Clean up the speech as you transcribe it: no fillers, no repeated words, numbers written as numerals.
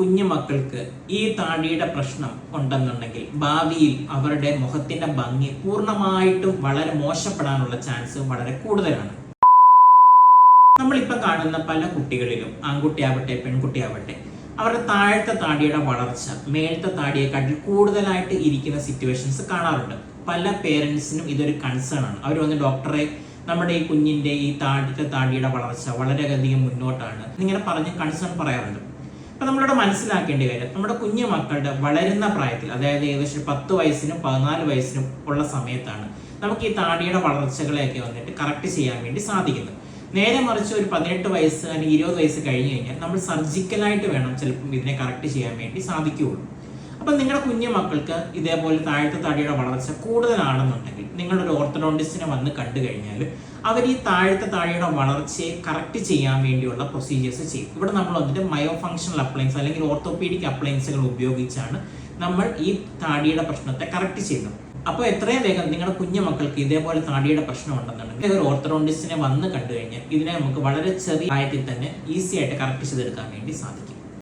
കുഞ്ഞു മക്കൾക്ക് ഈ താടിയുടെ പ്രശ്നം ഉണ്ടെന്നുണ്ടെങ്കിൽ ഭാവിയിൽ അവരുടെ മുഖത്തിന്റെ ഭംഗി പൂർണ്ണമായിട്ടും വളരെ മോശപ്പെടാനുള്ള ചാൻസ് വളരെ കൂടുതലാണ്. നമ്മളിപ്പോൾ കാണുന്ന പല കുട്ടികളിലും ആൺകുട്ടിയാവട്ടെ പെൺകുട്ടിയാവട്ടെ അവരുടെ താഴത്തെ താടിയുടെ വളർച്ച മേലത്തെ താടിയെക്കാട്ടിൽ കൂടുതലായിട്ട് ഇരിക്കുന്ന സിറ്റുവേഷൻസ് കാണാറുണ്ട്. പല പേരൻസിനും ഇതൊരു കൺസേൺ ആണ്. അവർ വന്ന് ഡോക്ടറെ നമ്മുടെ ഈ കുഞ്ഞിന്റെ ഈ താടിയുടെ വളർച്ച വളരെയധികം മുന്നോട്ടാണ് ഇങ്ങനെ പറഞ്ഞ് കൺസേൺ പറയാറുണ്ട്. അപ്പൊ നമ്മളിവിടെ മനസ്സിലാക്കേണ്ട കാര്യം, നമ്മുടെ കുഞ്ഞു മക്കളുടെ വളരുന്ന പ്രായത്തിൽ, അതായത് ഏകദേശം 10 വയസ്സിനും 14 വയസ്സിനും ഉള്ള സമയത്താണ് നമുക്ക് ഈ താടിയുടെ വളർച്ചകളെയൊക്കെ വന്നിട്ട് കറക്റ്റ് ചെയ്യാൻ വേണ്ടി സാധിക്കുന്നത്. നേരെ മറിച്ച് ഒരു 18 വയസ്സ് അല്ലെങ്കിൽ 20 വയസ്സ് കഴിഞ്ഞ് കഴിഞ്ഞാൽ നമ്മൾ സർജിക്കലായിട്ട് വേണം ചിലപ്പം ഇതിനെ കറക്റ്റ് ചെയ്യാൻ വേണ്ടി സാധിക്കുകയുള്ളൂ. അപ്പം നിങ്ങളുടെ കുഞ്ഞു മക്കൾക്ക് ഇതേപോലെ താഴത്തെ താടിയുടെ വളർച്ച കൂടുതലാണെന്നുണ്ടെങ്കിൽ നിങ്ങളൊരു ഓർത്തഡോണ്ടിസ്റ്റിനെ വന്ന് കണ്ടു കഴിഞ്ഞാൽ അവർ ഈ താഴത്തെ താടിയുടെ വളർച്ചയെ കറക്റ്റ് ചെയ്യാൻ വേണ്ടിയുള്ള പ്രൊസീജിയേഴ്സ് ചെയ്യും. ഇവിടെ നമ്മൾ വന്നിട്ട് മയോ ഫങ്ഷണൽ അപ്ലയൻസ് അല്ലെങ്കിൽ ഓർത്തോപീഡിക് അപ്ലയൻസുകൾ ഉപയോഗിച്ചാണ് നമ്മൾ ഈ താടിയുടെ പ്രശ്നത്തെ കറക്റ്റ് ചെയ്യുന്നത്. അപ്പോൾ എത്രയും വേഗം നിങ്ങളുടെ കുഞ്ഞു മക്കൾക്ക് ഇതേപോലെ താടിയുടെ പ്രശ്നം ഉണ്ടെന്നുണ്ടെങ്കിൽ ഒരു ഓർത്തഡോണ്ടിസ്റ്റിനെ വന്ന് കണ്ടു കഴിഞ്ഞാൽ ഇതിനെ നമുക്ക് വളരെ ചെറിയ പ്രായത്തിൽ തന്നെ ഈസി ആയിട്ട് കറക്റ്റ് ചെയ്തെടുക്കാൻ വേണ്ടി സാധിക്കും.